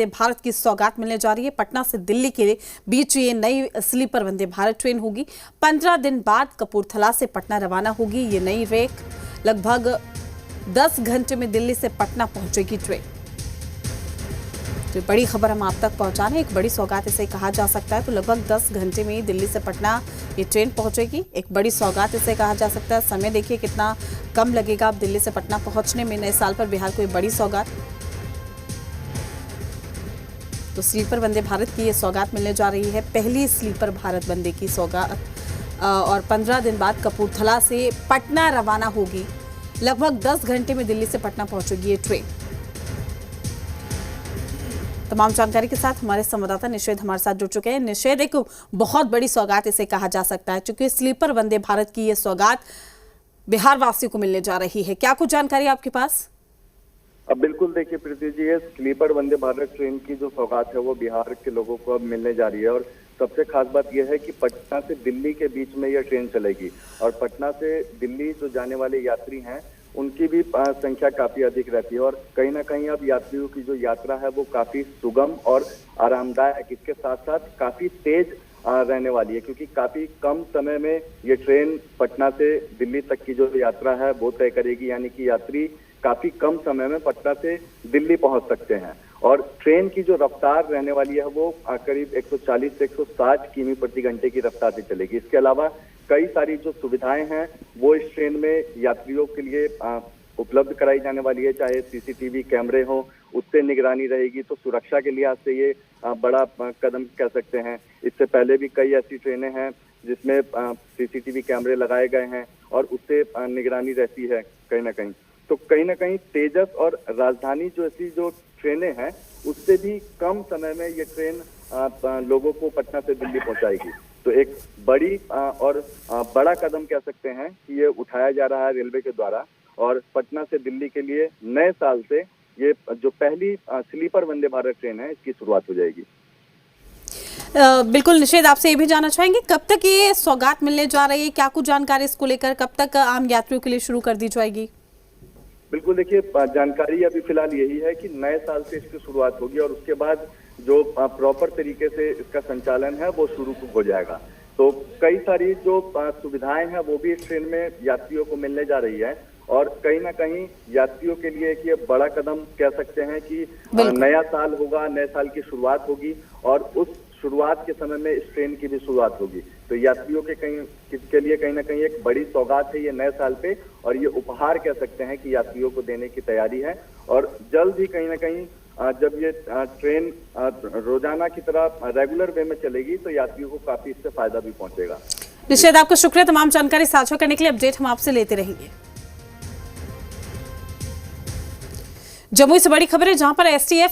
वंदे भारत की सौगात मिलने जा रही है। पटना से दिल्ली के बीच ये नई स्लीपर वंदे भारत ट्रेन होगी। 15 दिन बाद कपूरथला से पटना रवाना होगी ये नई रेक। लगभग 10 घंटे में दिल्ली से पटना पहुंचेगी ट्रेन। तो बड़ी खबर हम आप तक पहुंचा रहे हैं, एक बड़ी सौगात इसे कहा जा सकता है। तो लगभग 10 घंटे में दिल्ली से पटना ये ट्रेन पहुंचेगी, एक बड़ी सौगात इसे कहा जा सकता है। समय देखिए कितना कम लगेगा अब दिल्ली से पटना पहुंचने में। नए साल पर बिहार को ये बड़ी सौगात। तो स्लीपर वंदे भारत की ये सौगात मिलने जा रही है, पहली स्लीपर भारत वंदे की सौगात। और 15 दिन बाद कपूरथला से पटना रवाना होगी। लगभग 10 घंटे में दिल्ली से पटना पहुंचेगी ये ट्रेन। तमाम जानकारी के साथ हमारे संवाददाता निषेध हमारे साथ जुड़ चुके हैं। निषेध, एक बहुत बड़ी सौगात इसे कहा जा सकता है, क्योंकि स्लीपर वंदे भारत की ये सौगात बिहार वासियों को मिलने जा रही है। क्या कुछ जानकारी आपके पास? अब बिल्कुल देखिए प्रीति जी, ये स्लीपर वंदे भारत ट्रेन की जो सौगात है वो बिहार के लोगों को अब मिलने जा रही है। और सबसे खास बात यह है कि पटना से दिल्ली के बीच में यह ट्रेन चलेगी और पटना से दिल्ली जो जाने वाले यात्री हैं उनकी भी संख्या काफी अधिक रहती है। और कहीं ना कहीं अब यात्रियों की जो यात्रा है वो काफी सुगम और आरामदायक, इसके साथ साथ काफी तेज रहने वाली है, क्योंकि काफी कम समय में ये ट्रेन पटना से दिल्ली तक की जो यात्रा है वो तय करेगी। यानी कि यात्री काफी कम समय में पटना से दिल्ली पहुंच सकते हैं। और ट्रेन की जो रफ्तार रहने वाली है वो करीब 140 से 160 किमी प्रति घंटे की रफ्तार से चलेगी। इसके अलावा कई सारी जो सुविधाएं हैं वो इस ट्रेन में यात्रियों के लिए उपलब्ध कराई जाने वाली है। चाहे सीसीटीवी कैमरे हो, उससे निगरानी रहेगी। तो सुरक्षा के लिहाज से ये बड़ा कदम कह सकते हैं। इससे पहले भी कई ऐसी ट्रेनें हैं जिसमें सीसीटीवी कैमरे लगाए गए हैं और उससे निगरानी रहती है कहीं ना कहीं तेजस और राजधानी जो ऐसी जो ट्रेनें हैं उससे भी कम समय में ये ट्रेन लोगों को पटना से दिल्ली पहुंचाएगी। तो एक बड़ी और बड़ा कदम कह सकते हैं कि ये उठाया जा रहा है रेलवे के द्वारा। और पटना से दिल्ली के लिए नए साल से ये जो पहली स्लीपर वंदे भारत ट्रेन है इसकी शुरुआत हो जाएगी। बिल्कुल निषेध, आपसे ये भी जानना चाहेंगे कब तक ये सौगात मिलने जा रही है, क्या कुछ जानकारी इसको लेकर, कब तक आम यात्रियों के लिए शुरू कर दी जाएगी? बिल्कुल देखिए, जानकारी अभी फिलहाल यही है कि नए साल से इसकी शुरुआत होगी और उसके बाद जो प्रॉपर तरीके से इसका संचालन है वो शुरू हो जाएगा। तो कई सारी जो सुविधाएं हैं वो भी इस ट्रेन में यात्रियों को मिलने जा रही है। और कहीं ना कहीं यात्रियों के लिए एक ये बड़ा कदम कह सकते हैं कि नया साल होगा, नए साल की शुरुआत होगी और उस शुरुआत के समय में इस ट्रेन की भी शुरुआत होगी। तो यात्रियों के लिए कहीं ना कहीं एक बड़ी सौगात है ये नए साल पे, और ये उपहार कह सकते हैं कि यात्रियों को देने की तैयारी है। और जल्द ही कहीं ना कहीं जब ये ट्रेन रोजाना की तरह रेगुलर वे में चलेगी तो यात्रियों को काफी इससे फायदा भी पहुंचेगा। निषेध, आपका शुक्रिया तमाम जानकारी साझा करने के लिए। अपडेट हम आपसे लेते रहेंगे। जमुई से बड़ी खबर है, जहां पर एसटीएफ